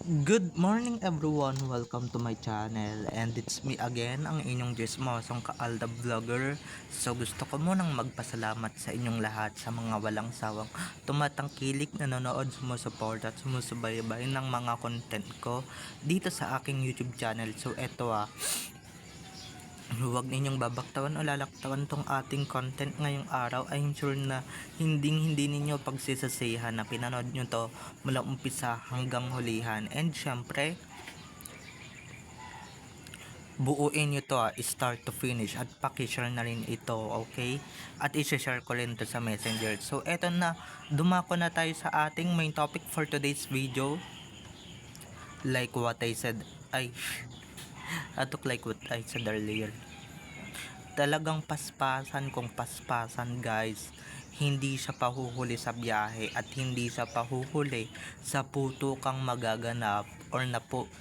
Good morning everyone, welcome to my channel and it's me again, ang inyong Jesmosong Kaalda Vlogger. So gusto ko munang magpasalamat sa inyong lahat sa mga walang sawang tumatangkilik, nanonood, sumusuporta at sumusubaybay ng mga content ko dito sa aking YouTube channel. So eto huwag ninyong babaktawan o lalaktawan tong ating content ngayong araw. I'm sure na hindi ninyo pagsisasihan na pinanood nyo to mula umpisa hanggang hulihan. And syempre, buuin nyo to start to finish at pakishare na rin ito, okay? At i-share ko rin to sa messenger. So eto na, dumako na tayo sa ating main topic for today's video. Like what I said, like what I said earlier. Talagang paspasan kung paspasan guys. Hindi siya pahuhuli sa biyahe at hindi siya pahuhuli sa putukang magaganap or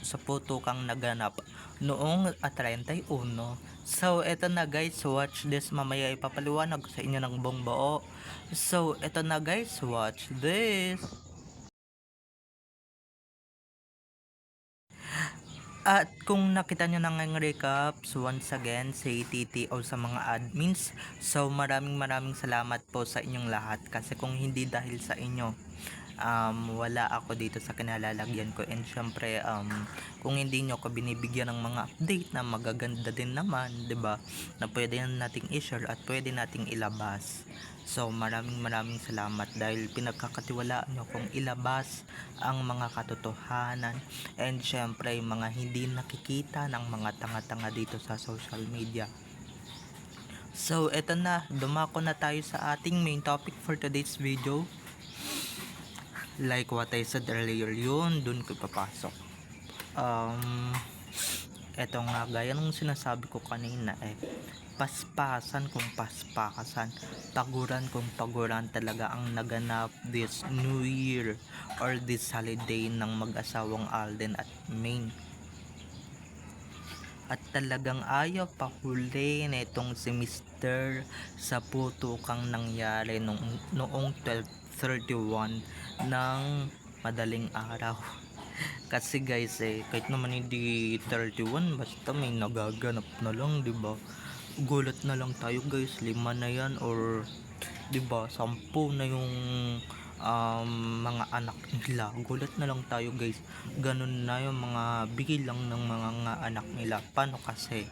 sa putukang naganap noong 31. So eto na guys, watch this, mamaya ipapaliwanag sa inyo ng buong buo. So eto na guys, watch this. At kung nakita nyo na ng recaps, once again, say TTO sa mga admins. So maraming salamat po sa inyong lahat. Kasi kung hindi dahil sa inyo, wala ako dito sa kinalalagyan ko. And syempre, kung hindi nyo ako binibigyan ng mga update na magaganda din naman, 'di ba, na pwede nating i-share at pwede nating ilabas. So maraming salamat dahil pinagkakatiwalaan nyo kung ilabas ang mga katotohanan and syempre mga hindi nakikita ng mga tanga-tanga dito sa social media. So eto na, dumako na tayo sa ating main topic for today's video. Like what I said earlier, yun, dun ko papasok. Eto nga, gaya ng sinasabi ko kanina, paspasan kung paspasan, paguran kung paguran talaga ang naganap this New Year or this holiday ng mag-asawang Alden at Maine. At talagang ayaw pahuli na itong si Mr. sa putukang nangyari noong 12:31 ng madaling araw. Kasi guys, kahit naman hindi 31, basta may nagaganap na lang, 'di ba? Gulat na lang tayo guys, 5 na yan or 'di ba, 10 na yung mga anak nila. Gulat na lang tayo guys. Ganun na yung mga bilang ng mga anak nila. Paano kasi?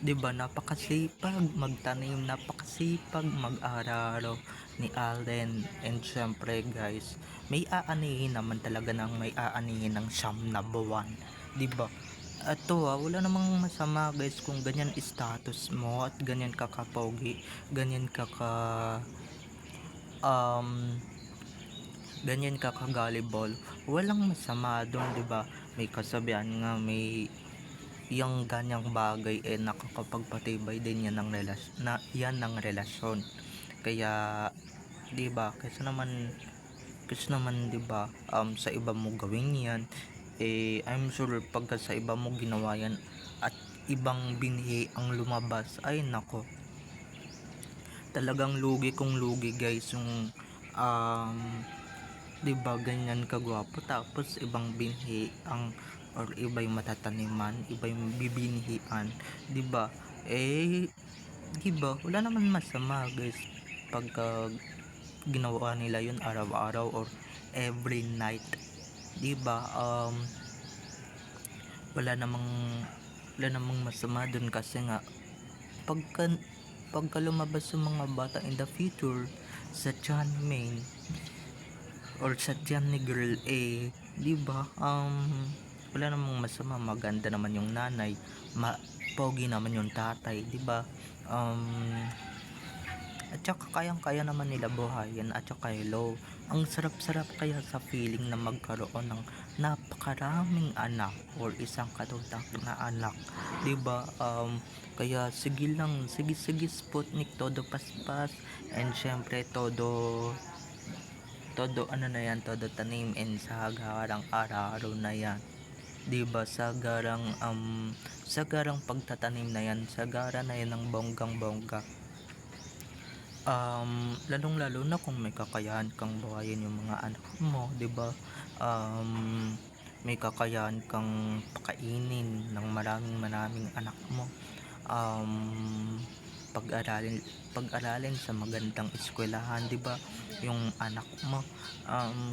'Di ba, napakasipag magtanim, napakasipag mag-araro ni Alden. And syempre guys, may aanihin naman talaga ng may aanihin ng siyam na buwan, 'di ba? Ato wala namang masama guys kung ganyan status mo at ganyan ka kapogi, ganyan ka um ganyan ka kagalibol. Walang masama doon, 'di ba? May kasabihan nga, may yung ganyang bagay nakakapagpatibay din yan ng relasyon. Kaya 'di ba, kasi naman 'di ba, sa iba mo gawin yan, I'm sure pagka sa iba mo ginawa yan at ibang binhi ang lumabas, ay nako, talagang lugi kung lugi guys yung 'di ba, ganyan kagwapo tapos ibang binhi ang or iba yung matataniman, iba yung bibinhian, 'di ba? 'Di ba, wala naman masama guys pagka ginawa nila yun araw-araw or every night, 'di ba? Wala namang wala namang masama dun kasi nga pagka lumabas yung mga bata in the future sa John Main or sa tiyan ni girl, 'di ba, wala namang masama, maganda naman yung nanay, pogi naman yung tatay, 'di ba? At saka kayang-kaya naman nila buhayin at saka hello. Ang sarap-sarap kaya sa feeling na magkaroon ng napakaraming anak or isang katutak na anak, 'di ba? Kaya sige lang, sige Sputnik, todo paspas, and syempre todo ano na yan, todo tanim and sagarang araro na yan, 'di ba? Sagarang pagtatanim na yan, sagara na yan ng bonggang bongga. Lalong-lalo na kung may kakayahan kang buhayin yung mga anak mo, 'di ba? May kakayahan kang pakainin ng maraming anak mo. Um, pag-aralin pag-aralin sa magandang eskwelahan, 'di ba? Yung anak mo,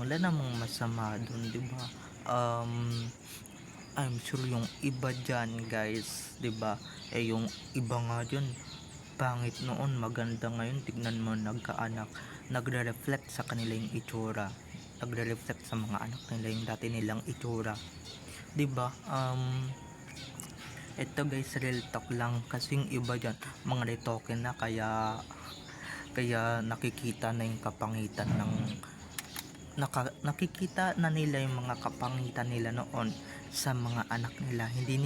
wala namang masama dun, 'di ba? Um, I'm sure yung iba diyan, guys, 'di ba? Yung iba nga diyan pangit noon, maganda ngayon, tignan mo nagkaanak, nagre-reflect sa kanila yung itsura, nagre-reflect sa mga anak nila yung dati nilang itsura, 'di ba? Eto guys, real talk lang, kasi yung iba diyan mga retoke na, kaya nakikita na yung kapangitan ng nakikita na nila yung mga kapangitan nila noon sa mga anak nila. Hindi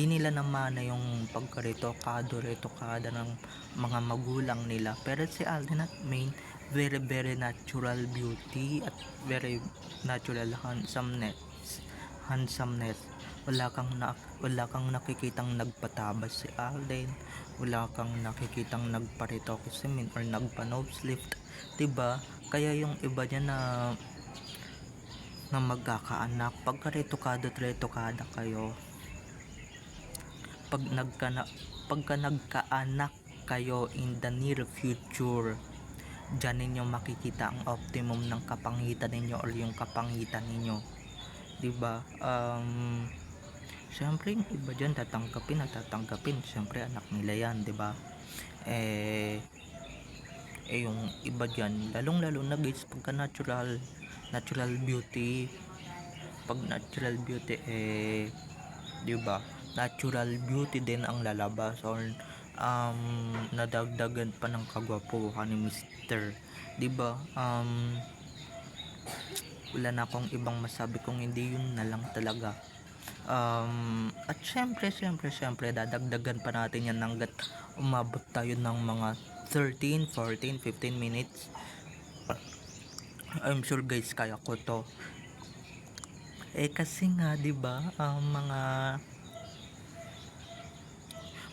nila namana yung retokada ng mga magulang nila. Pero si Alden at Main, very natural beauty at very natural handsomeness. Wala kang nakikitang nagpatabas si Alden, wala kang nakikitang nagparitoke si Min or nagpa-nose lift, 'di ba? Kaya yung iba niya na magkakaanak, pagka retokada kayo, pagka nagkaanak kayo in the near future, dyan ninyo makikita ang optimum ng kapangitan ninyo or yung kapangitan ninyo, 'di ba? Syempre yung iba dyan tatanggapin, syempre anak nila yan, 'di ba? Yung iba dyan, lalong-lalo na guys, pagka natural beauty, pag natural beauty, di ba, natural beauty din ang lalabas, or nadagdagan pa ng kagwapuhan ni Mr. Di ba? Wala na akong ibang masabi kung hindi yun na lang talaga. At syempre dadagdagan pa natin yan hanggat umabot tayo ng mga 13, 14, 15 minutes. I'm sure guys, kaya ko to. Kasi nga 'di ba,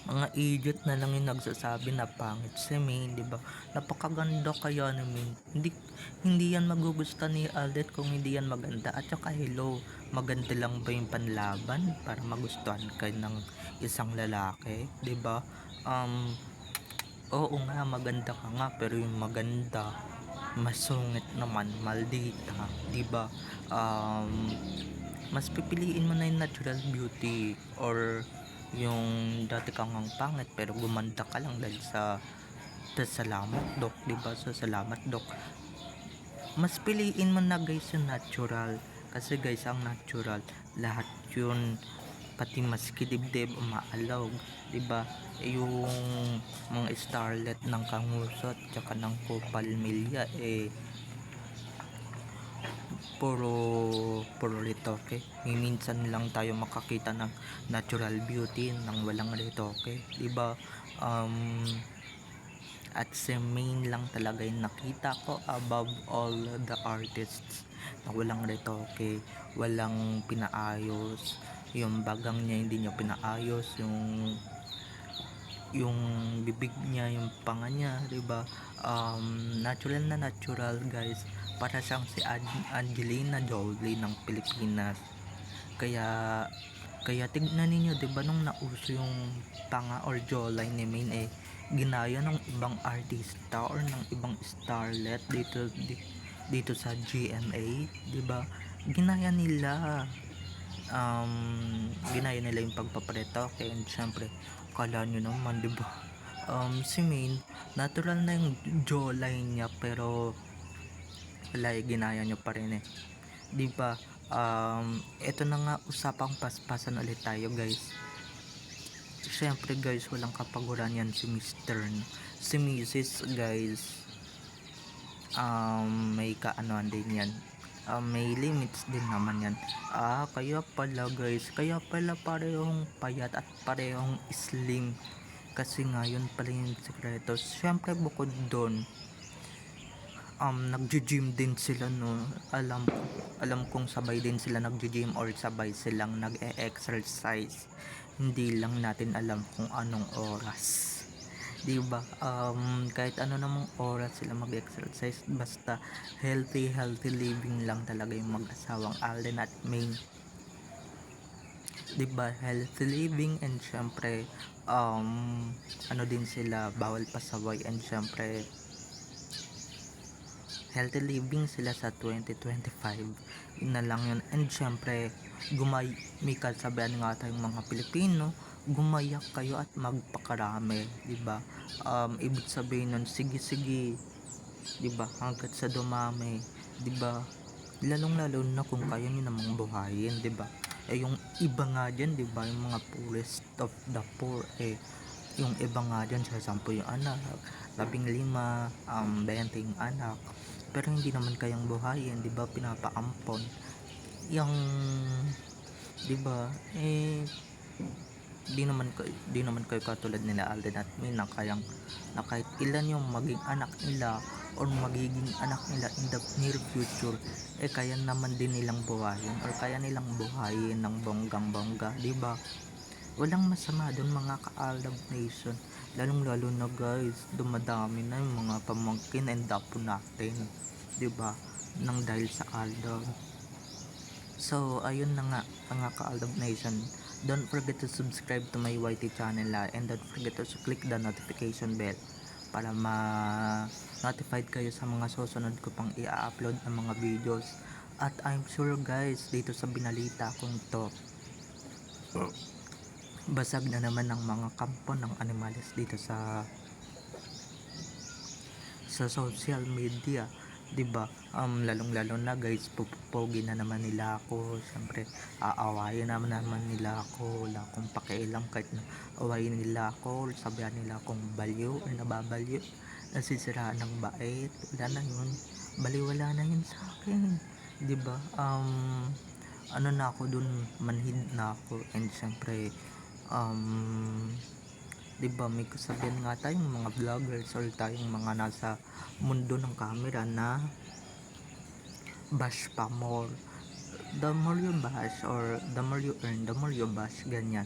mga idiot na lang yung nagsasabi na pangit si Main, 'di ba? Napakaganda kaya ni Main. Hindi yan magugustuhan ni Aldet kung hindi yan maganda. At saka hello, maganda lang ba yung panlaban para magustuhan ka ng isang lalaki, 'di ba? Oo nga, maganda ka nga, pero yung maganda masungit naman, maldita, 'di ba? Mas pipiliin mo na yung natural beauty, or yung dati kang ang pangit pero gumanda ka lang dahil sa salamat dok, 'di ba? Sa salamat dok, mas piliin mo na guys yung natural, kasi guys, ang natural lahat yun, pati maski dibdib umaalog, 'di ba? Yung mga starlet ng Kangusot tsaka ng Kupalmilya, puro retoke. Minsan lang tayo makakita ng natural beauty nang walang retoke, 'di ba? At si Main lang talaga yung nakita ko above all the artists na walang retoke, walang pinaayos, yung bagang niya hindi niya pinaayos, yung bibig niya, yung panga niya, 'di ba? Natural na natural guys, para siyang si Angelina Jolie ng Pilipinas. Kaya tignan niyo, 'di ba, nung nauso yung panga or jawline ni Main, ginaya ng ibang artista or ng ibang starlet dito sa GMA, 'di ba? Ginaya nila, yung pagpaparetoke, and syempre kala nyo naman, 'di ba? Si Main, natural na yung jawline niya, pero wala, ginaya nyo pa rin, 'di ba? Ito na nga, usapang paspasan ulit tayo guys. Syempre guys, walang kapaguran yan si Mr. Si Mrs. guys, may kaanoan din yan, may limits din naman yan. Kaya pala guys, kaya pala parehong payat at parehong slim, kasi nga yun pala yung sekreto. Syempre bukod doon, nagji-gym din sila, no? Alam kong sabay din sila nagji-gym or sabay silang nag-e-exercise, hindi lang natin alam kung anong oras, 'di ba? Kahit ano namang oras sila mag-exercise basta healthy living lang talaga yung mag-asawang Alden at Maine. 'Di ba, healthy living and syempre ano din sila, bawal pasaway and syempre healthy living sila sa 2025. Yun na lang yun. And syempre may kasabihan nga tayong mga Pilipino, gumayak kayo at magpakarami, 'di ba? Ibig sabihin nun, sige sige, 'di ba, hanggat sa dumami, 'di ba? Lalong lalo na kung kaya niyo namang buhayin, 'di ba? Yung iba nga diyan, 'di ba, yung mga poorest of the poor, yung iba nga diyan sa 10 yung anak, 15, 20 yung anak, pero hindi naman kayang buhayin, 'di ba, pinapaampon yung, 'di ba, di naman kayo katulad nila Alden at May na kayang na kahit ilan yung maging anak nila or magiging anak nila in the near future, kaya naman din nilang buhayin or kaya nilang buhayin ng bonggang bongga, 'di ba? Walang masama doon mga ka-Aldab Nation, lalong lalo na guys, dumadami na yung mga pamangkin and apo natin, 'di ba, nang dahil sa Aldab. So ayun na nga mga ka-Aldab Nation, don't forget to subscribe to my YT channel and don't forget to click the notification bell para ma-notified kayo sa mga susunod ko pang i-upload ng mga videos. At I'm sure guys, dito sa binalita kong to, basag na naman ng mga kampo ng animalis dito sa social media, 'di ba? Lalong lalo na guys, pupupogi na naman nila ako, syempre aawayin naman nila ako, wala akong pakialam kahit na awayin nila ako, sabihan nila akong baliw or nababaliw, nasisiraan ng bait, wala na yun, baliwala na yun sa akin, 'di ba? Ano na ako dun, manhid na ako. And syempre 'di ba, may kasabihan nga tayong mga vloggers or tayong mga nasa mundo ng camera na bash pa more, the more you bash or the more you earn, the more you bash, ganyan,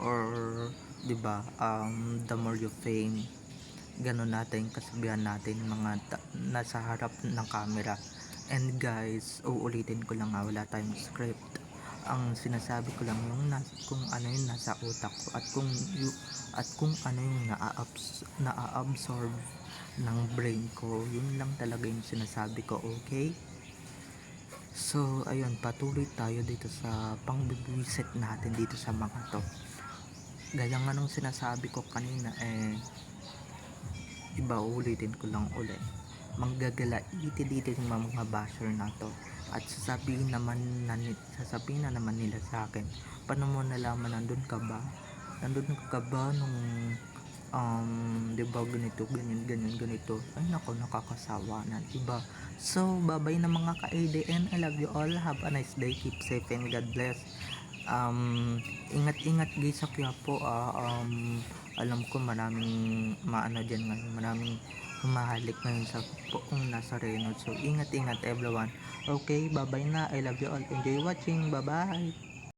or 'di ba, the more you fame, ganun natin kasabihan natin mga nasa harap ng camera. And guys, uulitin ko lang nga, wala tayong script, ang sinasabi ko lang yung kung ano yung nasa utak ko at kung ano yung na-absorb ng brain ko, yun lang talaga yung sinasabi ko, okay? So ayun, patuloy tayo dito sa pangbibwisit natin dito sa mga to, gaya nga nung sinasabi ko kanina, iba, ulitin ko lang ulit, manggagalaiti dito yung mga basher na to at sasabihin na naman nila sa akin, paano mo nalaman nandun ka ba nung 'di ba, ganito ganito, ay nako, nakakasawa na, 'di ba? So babay na mga ka-ADN, I love you all, have a nice day, keep safe and God bless. Ingat guys sa Quiapo, alam ko maraming maano dyan ngayon, maraming humahalik ngayon sa buong Nazareno, so ingat everyone. Okay, bye bye na, I love you all, enjoy watching, bye bye.